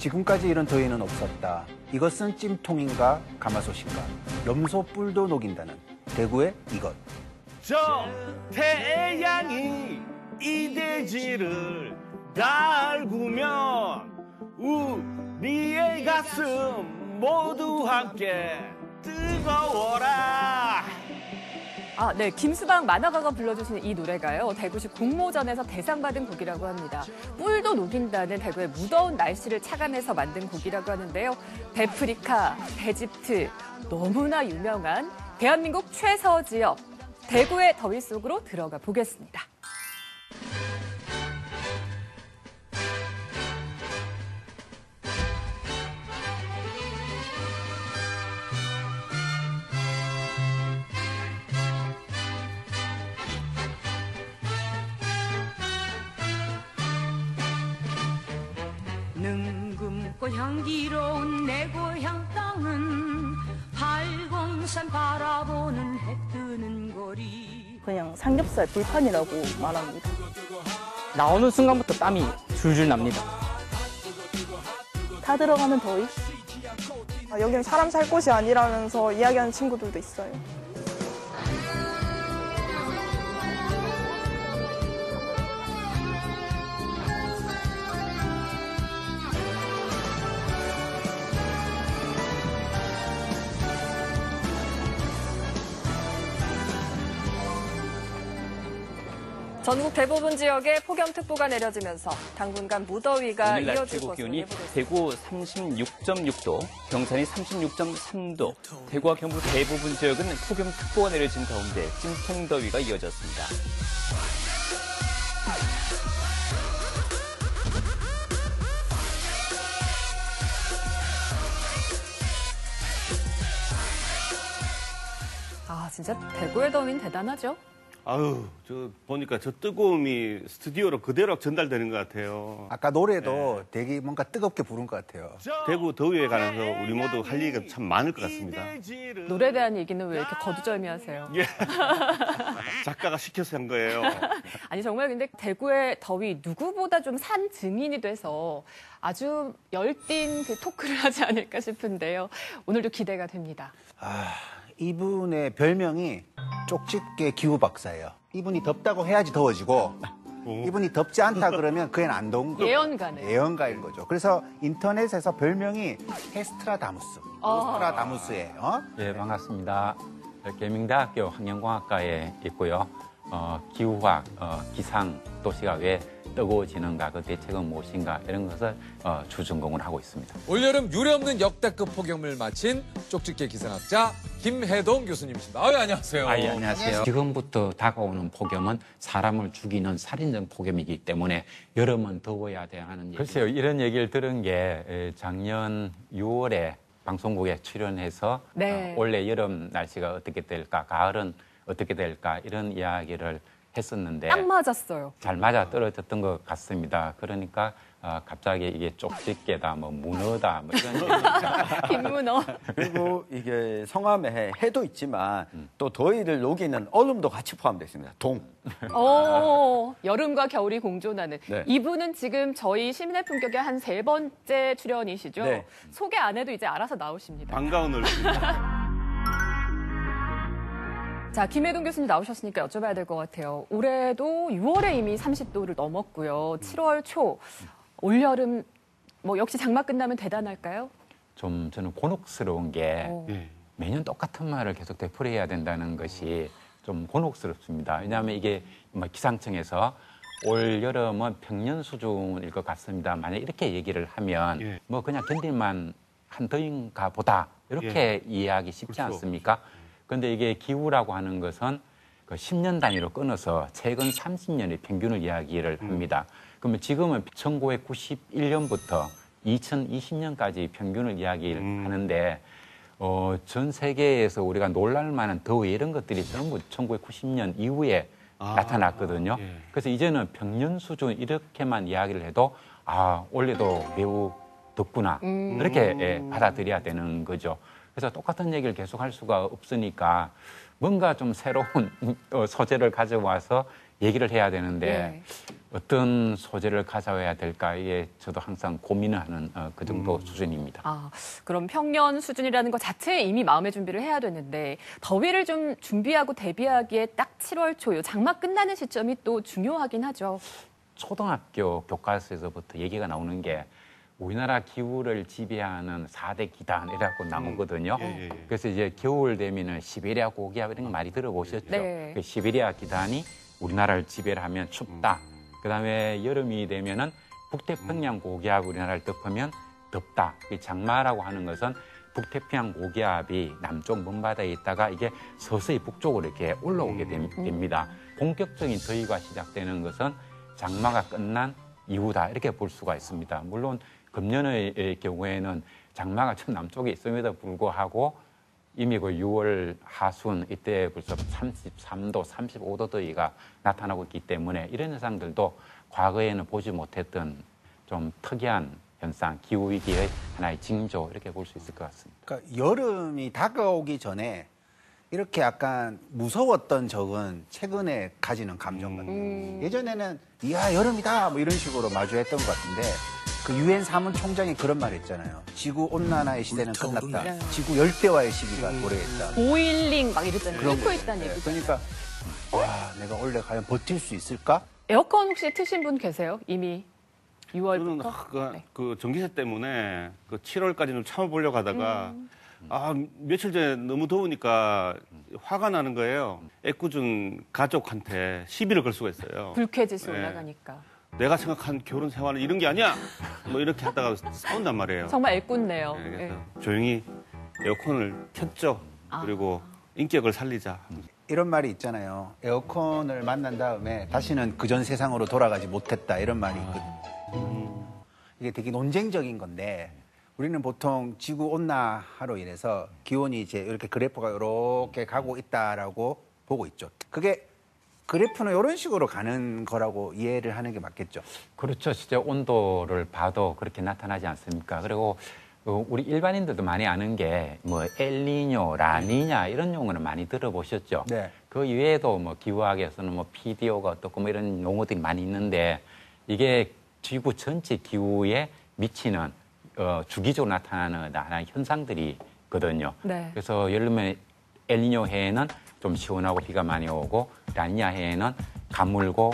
지금까지 이런 더위는 없었다. 이것은 찜통인가 가마솥인가. 염소 뿔도 녹인다는 대구의 이것. 저 태양이 이 대지를 달구면 우리의 가슴 모두 함께 뜨거워라. 네. 김수방 만화가가 불러주시는 이 노래가요. 대구시 공모전에서 대상받은 곡이라고 합니다. 뿔도 녹인다는 대구의 무더운 날씨를 착안해서 만든 곡이라고 하는데요. 베프리카, 베집트, 너무나 유명한 대한민국 최서 지역, 대구의 더위 속으로 들어가 보겠습니다. 능금고 향기로운 내 고향 땅은 팔공산 바라보는 해 뜨는 거리. 그냥 삼겹살 불판이라고 말합니다. 나오는 순간부터 땀이 줄줄 납니다. 다 들어가는 더위? 여기는 사람 살 곳이 아니라면서 이야기하는 친구들도 있어요. 전국 대부분 지역에 폭염특보가 내려지면서 당분간 무더위가 오늘날 이어질 최고 것으로 기온이 예보됐습니다. 대구 36.6도, 경산이 36.3도, 대구와 경북 대부분 지역은 폭염특보가 내려진 가운데 찜통더위가 이어졌습니다. 진짜 대구의 더위는 대단하죠? 아유, 저 보니까 저 뜨거움이 스튜디오로 그대로 전달되는 것 같아요. 아까 노래도 되게 뭔가 뜨겁게 부른 것 같아요. 대구 더위에 관해서 우리 모두 할 얘기가 참 많을 것 같습니다. 노래에 대한 얘기는 왜 이렇게 거두절미하세요? 예. 작가가 시켜서 한 거예요. 아니 정말 근데 대구의 더위 누구보다 좀 산 증인이 돼서 아주 열띤 그 토크를 하지 않을까 싶은데요. 오늘도 기대가 됩니다. 이분의 별명이 쪽집게 기후 박사예요. 이분이 덥다고 해야지 더워지고 이분이 덥지 않다 그러면 그애는 안 더운 거. 예언가네요. 예언가인 거죠. 그래서 인터넷에서 별명이 헤스트라다무스. 헤스트라다무스예요. 예, 반갑습니다. 계명대학교 환경공학과에 있고요. 기후학, 기상, 도시가 왜 뜨거워지는가, 그 대책은 무엇인가 이런 것을 주전공을 하고 있습니다. 올여름 유례없는 역대급 폭염을 마친 쪽집게 기상학자 김해동 교수님이십니다. 안녕하세요. 예, 안녕하세요. 지금부터 다가오는 폭염은 사람을 죽이는 살인적 폭염이기 때문에 여름은 더워야 돼야 하는 얘기. 글쎄요, 이런 얘기를 들은 게 작년 6월에 방송국에 출연해서 네. 올해 여름 날씨가 어떻게 될까, 가을은 어떻게 될까 이런 이야기를 했었는데 딱 맞았어요. 잘 맞아 떨어졌던 것 같습니다. 그러니까 갑자기 이게 쪽집게다, 뭐 문어다, 뭐 이런 얘기가. 김문어. 그리고 이게 성함에 해도 있지만 또 더위를 녹이는 얼음도 같이 포함되어 있습니다. 동. 여름과 겨울이 공존하는. 네. 이분은 지금 저희 시민의 품격의 한 3번째 출연이시죠? 네. 소개 안 해도 이제 알아서 나오십니다. 반가운 얼굴입니다. 자, 김해동 교수님 나오셨으니까 여쭤봐야 될 것 같아요. 올해도 6월에 이미 30도를 넘었고요. 7월 초, 올여름 뭐 역시 장마 끝나면 대단할까요? 좀 저는 곤혹스러운 게 매년 똑같은 말을 계속 되풀이해야 된다는 것이 좀 곤혹스럽습니다. 왜냐하면 이게 기상청에서 올 여름은 평년 수준일 것 같습니다. 만약 이렇게 얘기를 하면 뭐 그냥 견딜만 한 더위인가 보다 이렇게 이해하기 쉽지 그렇죠. 않습니까? 그런데 이게 기후라고 하는 것은 그 10년 단위로 끊어서 최근 30년의 평균을 이야기를 합니다. 그러면 지금은 1991년부터 2020년까지 평균을 이야기를 하는데 전 세계에서 우리가 놀랄 만한 더위 이런 것들이 전부 1990년 이후에 나타났거든요. 그래서 이제는 평년 수준 이렇게만 이야기를 해도 올해도 매우 덥구나 이렇게 받아들여야 되는 거죠. 그래서 똑같은 얘기를 계속 할 수가 없으니까 뭔가 좀 새로운 소재를 가져와서 얘기를 해야 되는데 네. 어떤 소재를 가져와야 될까 이게 저도 항상 고민을 하는 그 정도 수준입니다. 아, 그럼 평년 수준이라는 것 자체에 이미 마음의 준비를 해야 되는데 더위를 좀 준비하고 대비하기에 딱 7월 초, 장마 끝나는 시점이 또 중요하긴 하죠. 초등학교 교과서에서부터 얘기가 나오는 게 우리나라 기후를 지배하는 4대 기단이라고 나오거든요. 그래서 이제 겨울 되면은 시베리아 고기압 이런 거 많이 들어보셨죠? 네. 그 시베리아 기단이 우리나라를 지배를 하면 춥다. 그다음에 여름이 되면은 북태평양 고기압 우리나라를 덮으면 덥다. 이 장마라고 하는 것은 북태평양 고기압이 남쪽 먼바다에 있다가 이게 서서히 북쪽으로 이렇게 올라오게 됩니다. 본격적인 더위가 시작되는 것은 장마가 끝난 이후다 이렇게 볼 수가 있습니다. 물론 금년의 경우에는 장마가 좀 남쪽에 있음에도 불구하고 이미 그 6월 하순 이때 벌써 33도, 35도 더위가 나타나고 있기 때문에 이런 현상들도 과거에는 보지 못했던 좀 특이한 현상, 기후위기의 하나의 징조 이렇게 볼 수 있을 것 같습니다. 그러니까 여름이 다가오기 전에 이렇게 약간 무서웠던 적은 최근에 가지는 감정 같아요. 예전에는 이야 여름이다 뭐 이런 식으로 마주했던 것 같은데 그 유엔 사무총장이 그런 말 했잖아요. 지구 온난화의 시대는 끝났다. 네. 지구 열대화의 시기가 도래했다. 보일링 막 이랬잖아요. 그런 끓고 거예요. 있다는 네, 얘기. 그러니까 와 내가 원래 과연 버틸 수 있을까? 에어컨 혹시 트신 분 계세요? 이미 저는 6월부터? 그 전기세 때문에 그 7월까지는 참아보려고 하다가 며칠 전에 너무 더우니까 화가 나는 거예요. 애꿎은 가족한테 시비를 걸 수가 있어요. 불쾌지수 네. 올라가니까. 내가 생각한 결혼 생활은 이런 게 아니야. 뭐 이렇게 하다가 싸운단 말이에요. 정말 애꿎네요. 네, 그래서 네. 조용히 에어컨을 켰죠. 그리고 인격을 살리자. 이런 말이 있잖아요. 에어컨을 만난 다음에 다시는 그전 세상으로 돌아가지 못했다 이런 말이 있거든요. 이게 되게 논쟁적인 건데 우리는 보통 지구 온난화로 인해서 기온이 이제 이렇게 그래프가 이렇게 가고 있다라고 보고 있죠. 그게 그래프는 이런 식으로 가는 거라고 이해를 하는 게 맞겠죠. 그렇죠. 진짜 온도를 봐도 그렇게 나타나지 않습니까? 그리고 우리 일반인들도 많이 아는 게 뭐 엘니뇨, 라니냐 이런 용어는 많이 들어보셨죠? 네. 그 이외에도 뭐 기후학에서는 뭐 PDO가 어떻고 뭐 이런 용어들이 많이 있는데 이게 지구 전체 기후에 미치는 주기적으로 나타나는 하나의 현상들이거든요. 네. 그래서 예를 들면 엘니뇨 해에는 좀 시원하고 비가 많이 오고 라니냐 해에는 가물고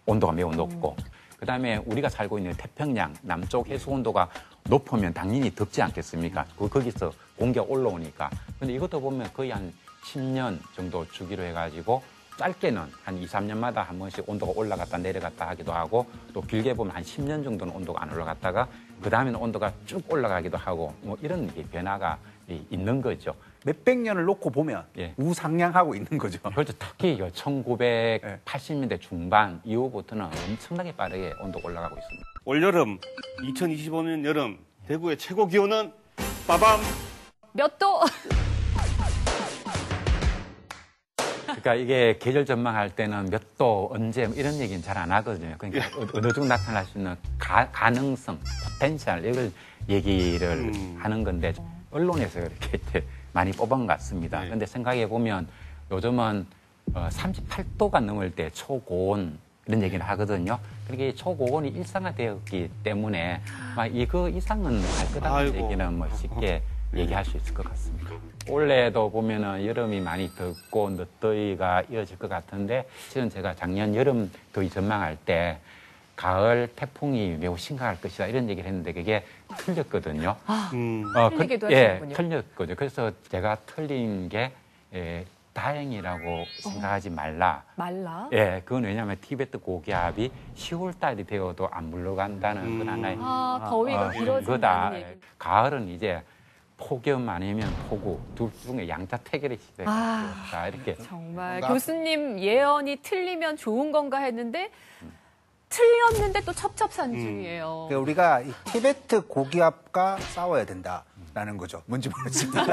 온도가 매우 높고 그다음에 우리가 살고 있는 태평양 남쪽 해수 온도가 높으면 당연히 덥지 않겠습니까? 거기서 공기가 올라오니까. 근데 이것도 보면 거의 한 10년 정도 주기로 해가지고 짧게는 한 2, 3년마다 한 번씩 온도가 올라갔다 내려갔다 하기도 하고 또 길게 보면 한 10년 정도는 온도가 안 올라갔다가 그 다음에는 온도가 쭉 올라가기도 하고 뭐 이런 변화가 있는 거죠. 몇백 년을 놓고 보면 예. 우상향하고 있는 거죠. 그렇죠. 특히 1980년대 중반 이후부터는 엄청나게 빠르게 온도가 올라가고 있습니다. 올여름 2025년 여름 대구의 최고 기온은 빠밤 몇 도? 그러니까 이게 계절 전망할 때는 몇 도 언제 이런 얘기는 잘 안 하거든요. 그러니까 어느 정도 나타날 수 있는 가능성, 포텐셜 이걸 얘기를 하는 건데 언론에서 이렇게 많이 뽑은 것 같습니다. 그런데 생각해 보면 요즘은 38도가 넘을 때 초고온 이런 얘기를 하거든요. 그러니까 이 초고온이 일상화되었기 때문에 막 이거 이상은 할 거다는 얘기는 뭐 쉽게 얘기할 수 있을 것 같습니다. 올해도 보면은 여름이 많이 덥고 늦더위가 이어질 것 같은데 실은 제가 작년 여름 더위 전망할 때 가을 태풍이 매우 심각할 것이다 이런 얘기를 했는데 그게 틀렸거든요. 틀리기도 하시는군요. 틀렸거든요. 그래서 제가 틀린 게 다행이라고 생각하지 말라. 말라? 예, 그건 왜냐하면 티베트 고기압이 10월 달이 되어도 안 물러간다는 그런 하나의 더위가 길어진다는 거다. 얘기. 가을은 이제 폭염 아니면 폭우 둘 중에 양자택일의 시대가 이렇게 정말 뭔가... 교수님 예언이 틀리면 좋은 건가 했는데 틀렸는데 또 첩첩산중이에요. 그러니까 우리가 이 티베트 고기압과 싸워야 된다라는 거죠. 뭔지 모르지만.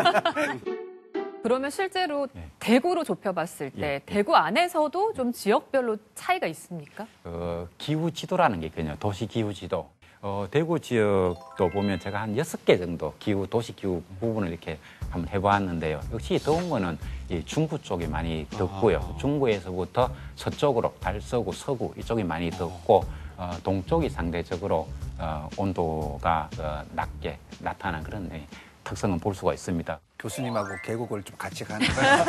그러면 실제로 대구로 좁혀봤을 때 대구 안에서도 좀 지역별로 차이가 있습니까? 기후 지도라는 게 있거든요. 도시 기후 지도. 대구 지역도 보면 제가 한 6개 정도 도시 기후 부분을 이렇게 한번 해보았는데요. 역시 더운 거는 이 중부 쪽이 많이 덥고요. 중부에서부터 서쪽으로 달서구, 서구 이쪽이 많이 덥고 동쪽이 상대적으로 온도가 낮게 나타나는 그런 특성은 볼 수가 있습니다. 교수님하고 계곡을 좀 같이 가는 거예요.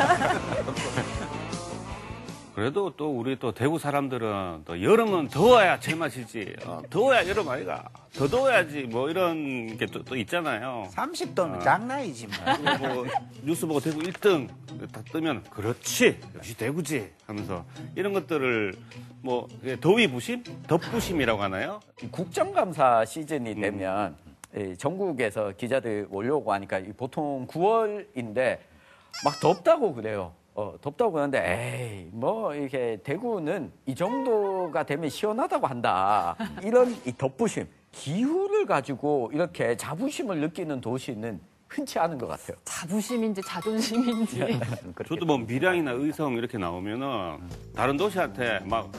그래도 또 우리 또 대구 사람들은 또 여름은 더워야 제맛이지. 더워야 여름 아이가. 더 더워야지 뭐 이런 게 또 있잖아요. 30도면 장난이지 뭐. 뭐 뉴스 보고 대구 1등 딱 뜨면 그렇지 역시 대구지 하면서 이런 것들을 뭐 더위 부심, 덥부심이라고 하나요? 국정감사 시즌이 되면 전국에서 기자들 몰려오고 하니까 보통 9월인데 막 덥다고 그래요. 덥다고 그러는데 에이 뭐 이렇게 대구는 이 정도가 되면 시원하다고 한다. 이런 이 덥부심, 기후를 가지고 이렇게 자부심을 느끼는 도시는 흔치 않은 것 같아요. 자부심인지 자존심인지. 저도 뭐 밀양이나 의성 이렇게 나오면은 다른 도시한테 막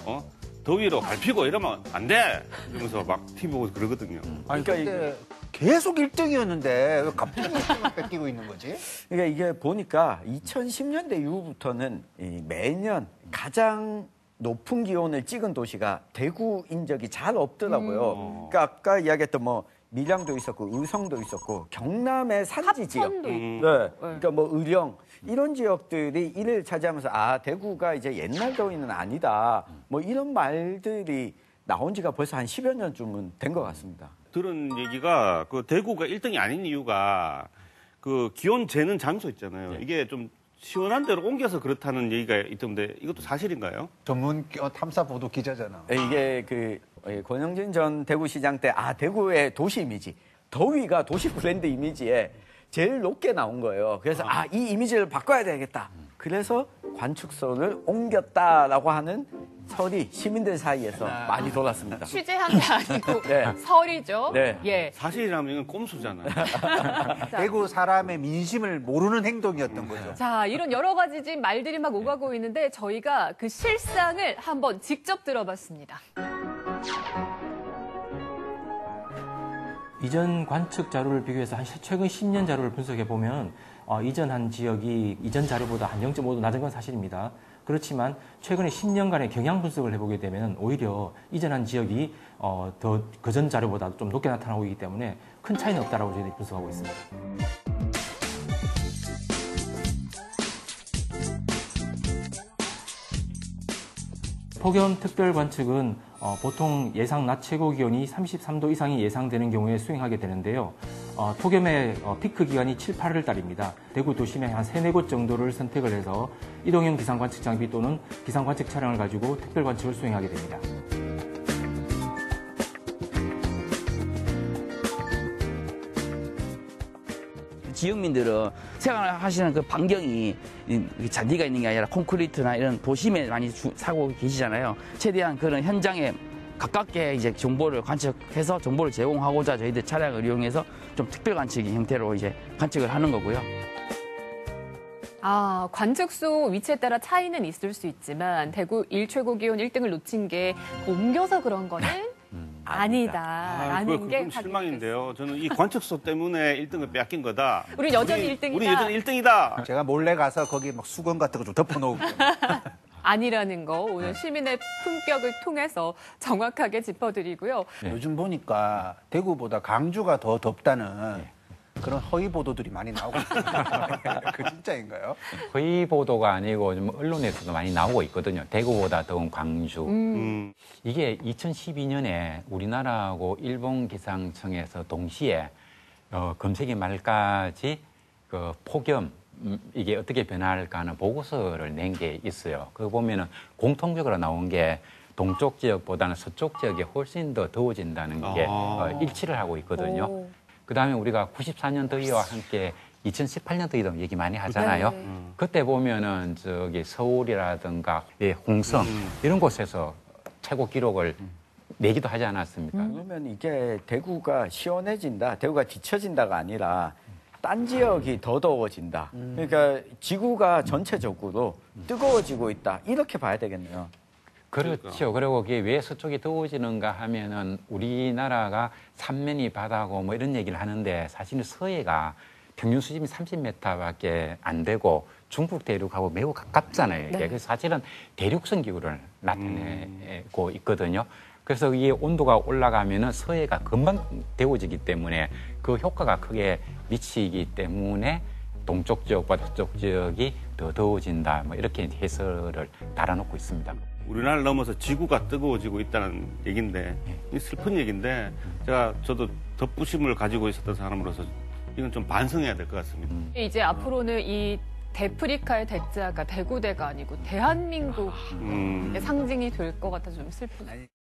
더위로 밟히고 이러면 안 돼! 이러면서 막 TV 보고 그러거든요. 아니, 근데 계속 1등이었는데 왜 갑자기 1등을 뺏기고 있는 거지? 그러니까 이게 보니까 2010년대 이후부터는 매년 가장 높은 기온을 찍은 도시가 대구인 적이 잘 없더라고요. 그러니까 아까 이야기했던 뭐 밀양도 있었고 의성도 있었고 경남의 산지 지역, 그러니까 뭐 의령 이런 지역들이 이를 차지하면서 대구가 이제 옛날 더위는 아니다. 뭐 이런 말들이 나온 지가 벌써 한 10여 년쯤은 된 것 같습니다. 들은 얘기가 그 대구가 1등이 아닌 이유가 그 기온 재는 장소 있잖아요. 이게 좀 시원한 데로 옮겨서 그렇다는 얘기가 있던데 이것도 사실인가요? 전문 탐사 보도 기자잖아. 이게 권영진 전 대구시장 때 대구의 도시 이미지, 더위가 도시 브랜드 이미지에 제일 높게 나온 거예요. 그래서 이 이미지를 바꿔야 되겠다. 그래서 관측소를 옮겼다라고 하는 설이 시민들 사이에서 많이 돌았습니다. 취재한 게 아니고 설이죠. 네. 예. 사실이라면 이건 꼼수잖아요. 대구 사람의 민심을 모르는 행동이었던 거죠. 자, 이런 여러 가지 지금 말들이 막 오가고 있는데 저희가 그 실상을 한번 직접 들어봤습니다. 이전 관측 자료를 비교해서 최근 10년 자료를 분석해 보면 이전 한 지역이 이전 자료보다 한 0.5도 낮은 건 사실입니다. 그렇지만 최근에 10년간의 경향 분석을 해보게 되면 오히려 이전 한 지역이 더 그전 자료보다 좀 높게 나타나고 있기 때문에 큰 차이는 없다라고 저희들이 분석하고 있습니다. 폭염 특별 관측은 보통 예상 낮 최고 기온이 33도 이상이 예상되는 경우에 수행하게 되는데요. 폭염의 피크 기간이 7, 8월 달입니다. 대구 도심에 한 3, 4곳 정도를 선택을 해서 이동형 기상관측 장비 또는 기상관측 차량을 가지고 특별 관측을 수행하게 됩니다. 지역민들은 생활하시는 그 반경이 잔디가 있는 게 아니라 콘크리트나 이런 도심에 많이 살고 계시잖아요. 최대한 그런 현장에 가깝게 이제 정보를 관측해서 정보를 제공하고자 저희들 차량을 이용해서 좀 특별 관측 형태로 이제 관측을 하는 거고요. 관측소 위치에 따라 차이는 있을 수 있지만 대구 일최고 기온 1등을 놓친 게 옮겨서 그런 거는 아니다라는 게 실망인데요. 저는 이 관측소 때문에 1등을 뺏긴 거다. 우리 여전히 1등이다. 우리 여전히 1등이다. 제가 몰래 가서 거기 막 수건 같은 거 좀 덮어놓고. 아니라는 거 오늘 시민의 품격을 통해서 정확하게 짚어드리고요. 요즘 보니까 대구보다 강주가 더 덥다는 그런 허위 보도들이 많이 나오고 있어요. 그 진짜인가요? 허위 보도가 아니고 좀 언론에서도 많이 나오고 있거든요. 대구보다 더운 광주. 이게 2012년에 우리나라하고 일본 기상청에서 동시에 검색이 말까지 그 폭염 이게 어떻게 변할까 하는 보고서를 낸 게 있어요. 그거 보면은 공통적으로 나온 게 동쪽 지역보다는 서쪽 지역이 훨씬 더 더워진다는 게 일치를 하고 있거든요. 그다음에 우리가 94년 더위와 함께 2018년 더위도 얘기 많이 하잖아요. 그때 보면은 저기 서울이라든가 홍성 이런 곳에서 최고 기록을 내기도 하지 않았습니까? 그러면 이게 대구가 시원해진다, 대구가 뒤처진다가 아니라 딴 지역이 더 더워진다. 그러니까 지구가 전체적으로 뜨거워지고 있다. 이렇게 봐야 되겠네요. 그렇죠. 그리고 그게 왜 서쪽이 더워지는가 하면은 우리나라가 삼면이 바다고 뭐 이런 얘기를 하는데 사실은 서해가 평균 수심이 30m밖에 안 되고 중국 대륙하고 매우 가깝잖아요. 이게. 네. 그래서 사실은 대륙성 기후를 나타내고 있거든요. 그래서 이게 온도가 올라가면은 서해가 금방 데워지기 때문에 그 효과가 크게 미치기 때문에 동쪽 지역보다 서쪽 지역이 더 더워진다. 뭐 이렇게 해설을 달아놓고 있습니다. 우리나라를 넘어서 지구가 뜨거워지고 있다는 얘기인데 이 슬픈 얘기인데 저도 덧부심을 가지고 있었던 사람으로서 이건 좀 반성해야 될 것 같습니다. 이제 앞으로는 이 대프리카의 대자가 대구대가 아니고 대한민국의 상징이 될 것 같아서 좀 슬프네요.